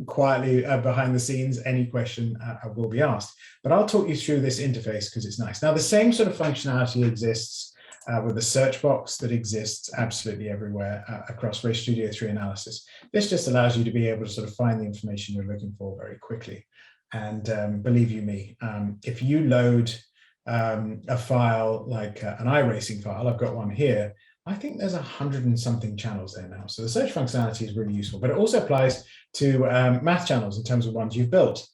quietly behind the scenes, any question will be asked. But I'll talk you through this interface because it's nice. Now, the same sort of functionality exists with a search box that exists absolutely everywhere across Race Studio 3 analysis. This just allows you to be able to sort of find the information you're looking for very quickly. And believe you me, if you load a file like an iRacing file, I've got one here, I think there's 100 and something channels there now. So the search functionality is really useful, but it also applies to math channels in terms of ones you've built.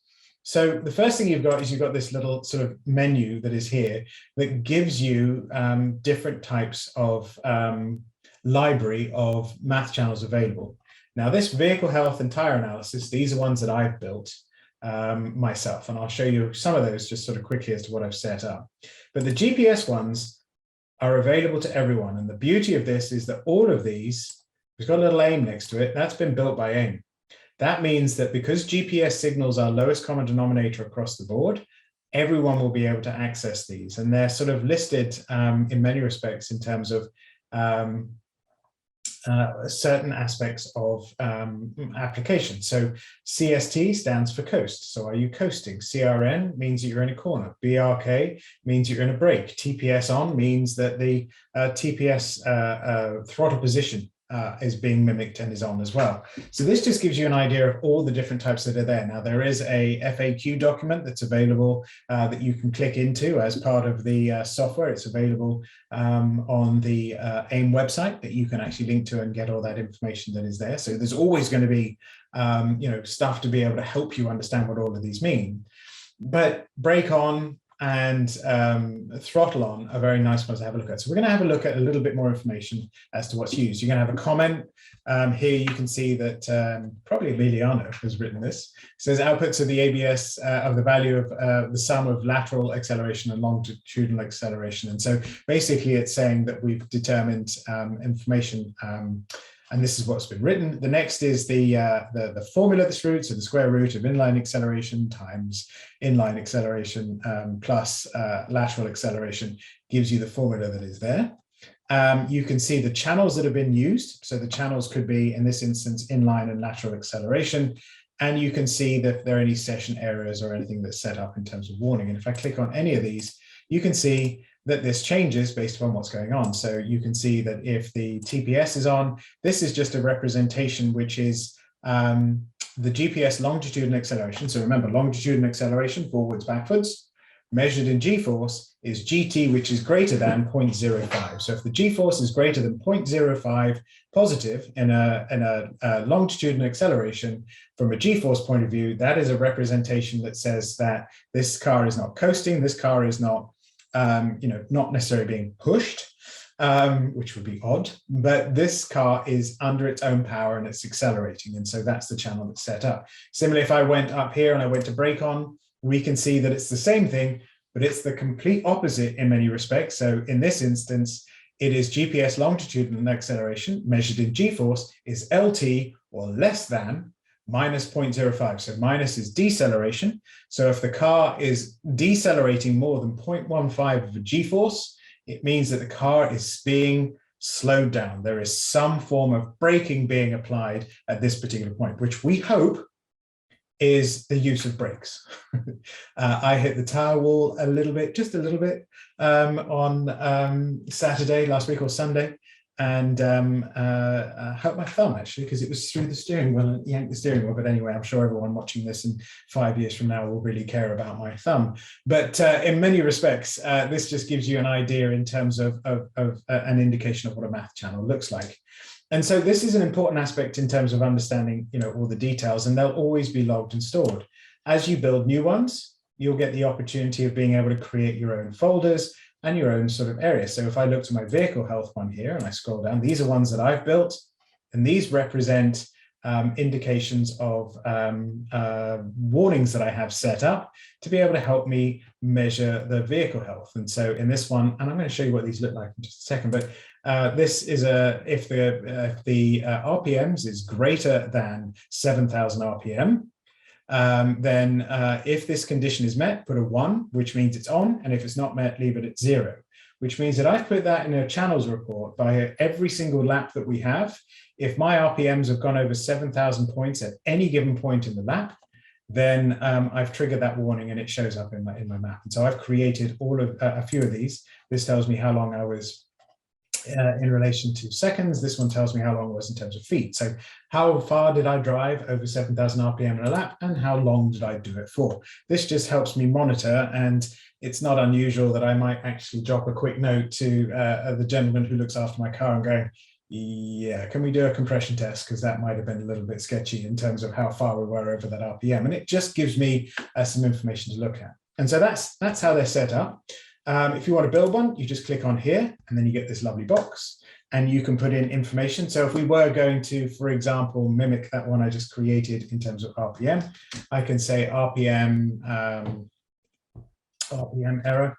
So the first thing you've got is you've got this little sort of menu that is here that gives you different types of library of math channels available. Now, this vehicle health and tire analysis, these are ones that I've built myself, and I'll show you some of those just sort of quickly as to what I've set up. But the GPS ones are available to everyone. And the beauty of this is that all of these, we've got a little AIM next to it, that's been built by AIM. That means that because GPS signals are lowest common denominator across the board, everyone will be able to access these. And they're sort of listed in many respects in terms of certain aspects of application. So CST stands for coast. So are you coasting? CRN means that you're in a corner. BRK means you're in a brake. TPS on means that the TPS throttle position is being mimicked and is on as well. So this just gives you an idea of all the different types that are there. Now, there is a FAQ document that's available that you can click into as part of the software. It's available on the AIM website that you can actually link to and get all that information that is there. So there's always going to be stuff to be able to help you understand what all of these mean. But brake on and throttle on are very nice ones to have a look at. So we're going to have a look at a little bit more information as to what's used. You're going to have a comment. Here you can see that probably Emiliano has written this. It says outputs of the ABS of the value of the sum of lateral acceleration and longitudinal acceleration. And so basically it's saying that we've determined information and this is what's been written. The next is the formula that's root, so the square root of inline acceleration times inline acceleration plus lateral acceleration gives you the formula that is there. You can see the channels that have been used. So the channels could be, in this instance, inline and lateral acceleration. And you can see that if there are any session errors or anything that's set up in terms of warning. And if I click on any of these, you can see that this changes based upon what's going on. So you can see that if the TPS is on, this is just a representation, which is the GPS longitudinal acceleration. So remember, longitudinal acceleration, forwards, backwards, measured in G-force is GT, which is greater than 0.05. So if the G-force is greater than 0.05 positive in a longitudinal acceleration from a G-force point of view, that is a representation that says that this car is not coasting, this car is not not necessarily being pushed, which would be odd, but this car is under its own power and it's accelerating. And so that's the channel that's set up. Similarly, if I went up here and I went to brake on, we can see that it's the same thing, but it's the complete opposite in many respects. So in this instance, it is GPS longitudinal acceleration measured in G-force is LT or less than minus 0.05. So minus is deceleration. So if the car is decelerating more than 0.15 of a G-force, it means that the car is being slowed down. There is some form of braking being applied at this particular point, which we hope is the use of brakes. I hit the tire wall a little bit, just a little bit, on Saturday last week or Sunday. and hurt my thumb, actually, because it was through the steering wheel and yanked the steering wheel. But anyway, I'm sure everyone watching this in 5 years from now will really care about my thumb. But in many respects, this just gives you an idea in terms of an indication of what a math channel looks like. And so this is an important aspect in terms of understanding, all the details, and they'll always be logged and stored. As you build new ones, you'll get the opportunity of being able to create your own folders and your own sort of area. So if I look to my vehicle health one here and I scroll down, these are ones that I've built, and these represent indications of warnings that I have set up to be able to help me measure the vehicle health. And so in this one, and I'm going to show you what these look like in just a second, but this is if the RPMs is greater than 7,000 RPM, then if this condition is met, put a 1, which means it's on, and if it's not met, leave it at 0, which means that I've put that in a channels report by every single lap that we have. If my RPMs have gone over 7,000 points at any given point in the lap, then I've triggered that warning and it shows up in my map. And so I've created a few of these. This tells me how long I was in relation to seconds. This one tells me how long it was in terms of feet. So how far did I drive over 7,000 RPM in a lap, and how long did I do it for? This just helps me monitor, and it's not unusual that I might actually drop a quick note to the gentleman who looks after my car and going, yeah, can we do a compression test? Because that might have been a little bit sketchy in terms of how far we were over that RPM. And it just gives me some information to look at. And so that's how they're set up. If you want to build one, you just click on here, and then you get this lovely box, and you can put in information. So if we were going to, for example, mimic that one I just created in terms of RPM, I can say RPM error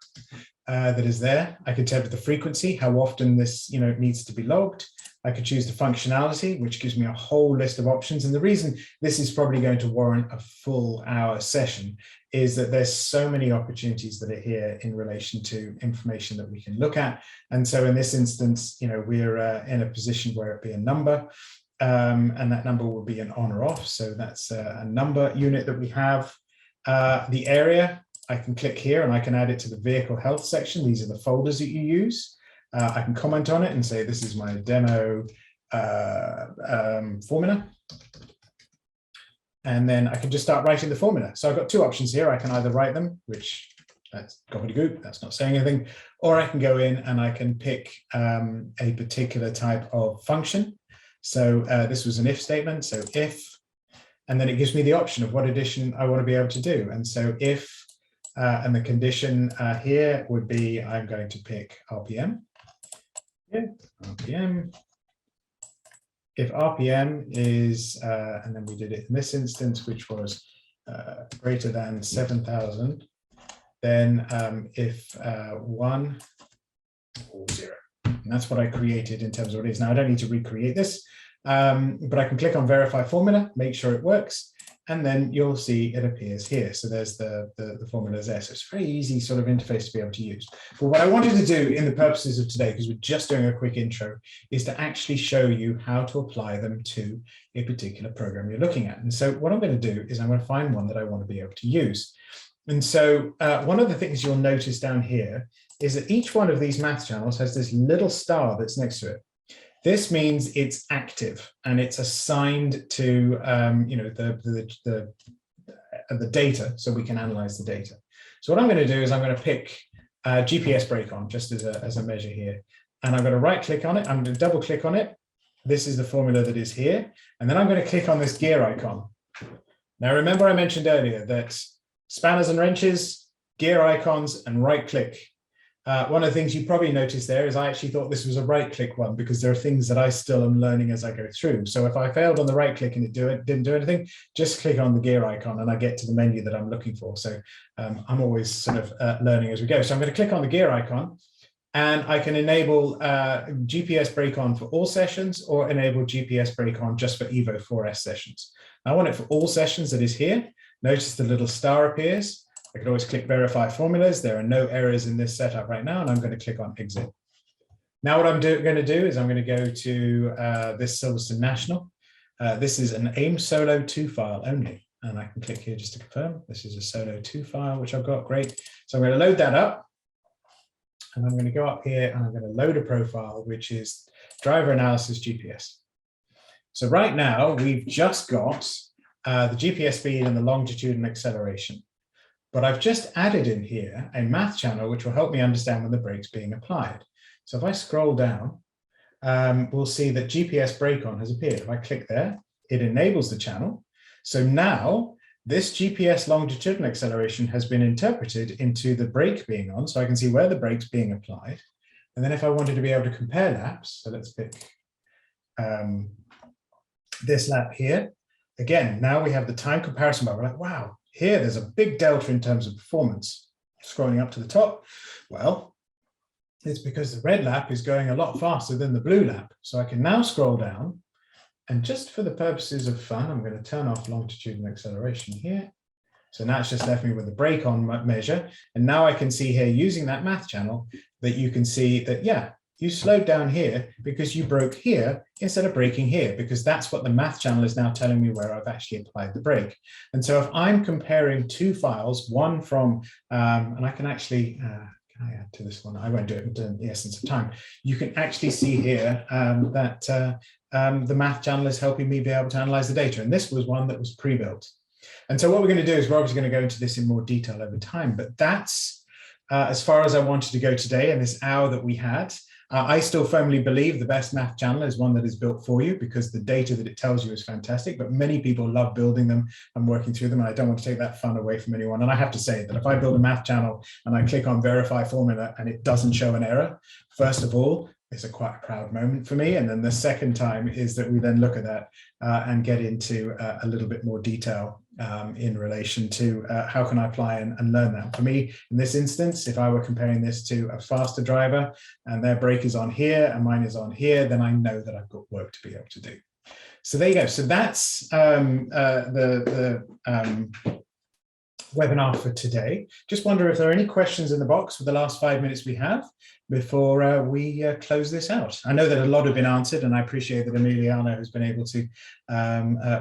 that is there. I can tell the frequency, how often this needs to be logged. I could choose the functionality, which gives me a whole list of options. And the reason this is probably going to warrant a full hour session is that there's so many opportunities that are here in relation to information that we can look at. And so in this instance, we're in a position where it'd be a number, and that number will be an on or off. So that's a number unit that we have. The area, I can click here and I can add it to the vehicle health section. These are the folders that you use. I can comment on it and say, this is my demo formula. And then I can just start writing the formula. So I've got two options here. I can either write them, which that's gobbledygook, that's not saying anything, or I can go in and I can pick a particular type of function. So this was an if statement. So if, and then it gives me the option of what addition I want to be able to do. And so if, and the condition here would be, I'm going to pick RPM. Yeah, RPM. If RPM is, and then we did it in this instance, which was greater than 7,000, then if 1 or 0. And that's what I created in terms of what it is. Now, I don't need to recreate this, but I can click on verify formula, make sure it works, and then you'll see it appears here. So there's the formulas there. So it's a very easy sort of interface to be able to use. But what I wanted to do in the purposes of today, because we're just doing a quick intro, is to actually show you how to apply them to a particular program you're looking at. And so what I'm going to do is I'm going to find one that I want to be able to use. And so one of the things you'll notice down here is that each one of these math channels has this little star that's next to it. This means it's active and it's assigned to the data, so we can analyze the data. So what I'm going to do is I'm going to pick GPS brake on just as a measure here, and I'm going to right click on it. I'm going to double click on it. This is the formula that is here, and then I'm going to click on this gear icon. Now remember I mentioned earlier that spanners and wrenches, gear icons, and right click. One of the things you probably noticed there is I actually thought this was a right click one because there are things that I still am learning as I go through. So if I failed on the right click and it didn't do anything, just click on the gear icon and I get to the menu that I'm looking for. So I'm always sort of learning as we go. So I'm going to click on the gear icon and I can enable GPS brake on for all sessions or enable GPS brake on just for Evo 4S sessions. I want it for all sessions that is here. Notice the little star appears. I could always click verify formulas. There are no errors in this setup right now, and I'm going to click on exit. Now what I'm going to do is I'm going to go to this Silverstone National. This is an AIM Solo 2 file only, and I can click here just to confirm. This is a Solo 2 file, which I've got, great. So I'm going to load that up. And I'm going to go up here and I'm going to load a profile, which is driver analysis GPS. So right now we've just got the GPS speed and the longitude and acceleration. But I've just added in here a math channel, which will help me understand when the brake's being applied. So if I scroll down, we'll see that GPS brake on has appeared. If I click there, it enables the channel. So now this GPS longitudinal acceleration has been interpreted into the brake being on, so I can see where the brake's being applied. And then if I wanted to be able to compare laps, so let's pick this lap here. Again, now we have the time comparison bar. We're like, wow, here there's a big delta in terms of performance. Scrolling up to the top, well, it's because the red lap is going a lot faster than the blue lap. So I can now scroll down, and just for the purposes of fun, I'm going to turn off longitude and acceleration here. So now it's just left me with the brake on measure. And now I can see here using that math channel that you can see that, yeah, you slowed down here because you broke here instead of braking here, because that's what the math channel is now telling me where I've actually applied the brake. And so if I'm comparing two files, one from, and I can actually, can I add to this one? I won't do it in the essence of time. You can actually see here that the math channel is helping me be able to analyze the data. And this was one that was pre-built. And so what we're going to do is we're obviously going to go into this in more detail over time, but that's as far as I wanted to go today in this hour that we had. I still firmly believe the best math channel is one that is built for you, because the data that it tells you is fantastic, but many people love building them and working through them. And I don't want to take that fun away from anyone. And I have to say that if I build a math channel and I click on verify formula and it doesn't show an error, first of all, it's quite a proud moment for me. And then the second time is that we then look at that and get into a little bit more detail in relation to how can I apply and learn that. For me, in this instance, if I were comparing this to a faster driver and their brake is on here and mine is on here, then I know that I've got work to be able to do. So there you go. So that's the webinar for today. Just wonder if there are any questions in the box for the last 5 minutes we have before we close this out. I know that a lot have been answered, and I appreciate that Emiliano has been able to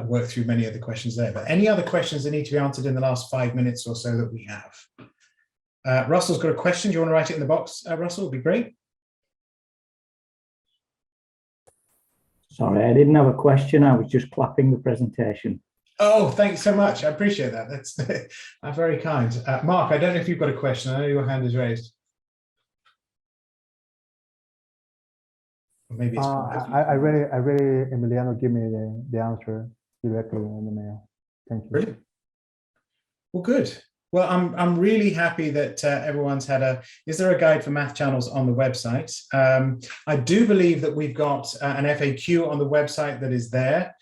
work through many of the questions there. But any other questions that need to be answered in the last 5 minutes or so that we have? Russell's got a question. Do you want to write it in the box, Russell? Would be great. Sorry, I didn't have a question. I was just clapping the presentation. Oh, thanks so much. I appreciate that. That's very kind. Mark, I don't know if you've got a question. I know your hand is raised. Or maybe it's I really Emiliano give me the answer directly in the mail. Thank you. Brilliant. Well, good. Well, I'm really happy that everyone's had a. Is there a guide for math channels on the website? I do believe that we've got an FAQ on the website that is there,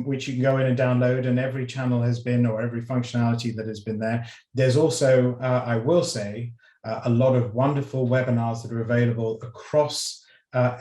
which you can go in and download, and every channel has been, or every functionality that has been there. There's also, I will say, a lot of wonderful webinars that are available across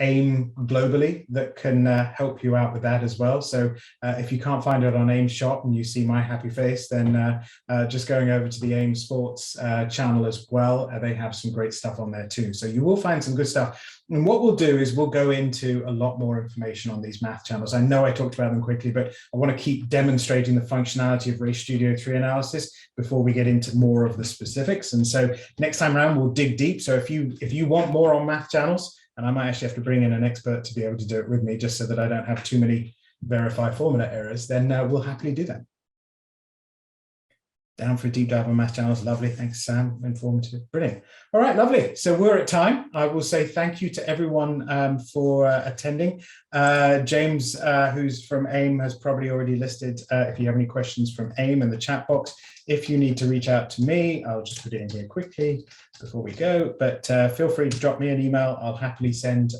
AIM globally that can help you out with that as well. So if you can't find it on AIM Shop and you see my happy face, then just going over to the AIM Sports channel as well. They have some great stuff on there too. So you will find some good stuff. And what we'll do is we'll go into a lot more information on these math channels. I know I talked about them quickly, but I want to keep demonstrating the functionality of Race Studio 3 analysis before we get into more of the specifics. And so next time around, we'll dig deep. So if you want more on math channels, and I might actually have to bring in an expert to be able to do it with me, just so that I don't have too many verify formula errors, then we'll happily do that. Down for a deep dive on math channels. Lovely. Thanks, Sam. Informative. Brilliant. All right, lovely. So we're at time. I will say thank you to everyone for attending. James, who's from AIM, has probably already listed if you have any questions from AIM in the chat box. If you need to reach out to me, I'll just put it in here quickly before we go. But feel free to drop me an email. I'll happily send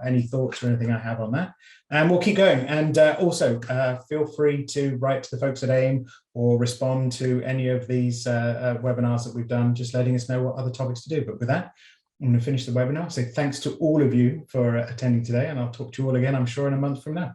any thoughts or anything I have on that. And we'll keep going. And also feel free to write to the folks at AIM or respond to any of these webinars that we've done, just letting us know what other topics to do. But with that, I'm going to finish the webinar. So thanks to all of you for attending today, and I'll talk to you all again, I'm sure, in a month from now.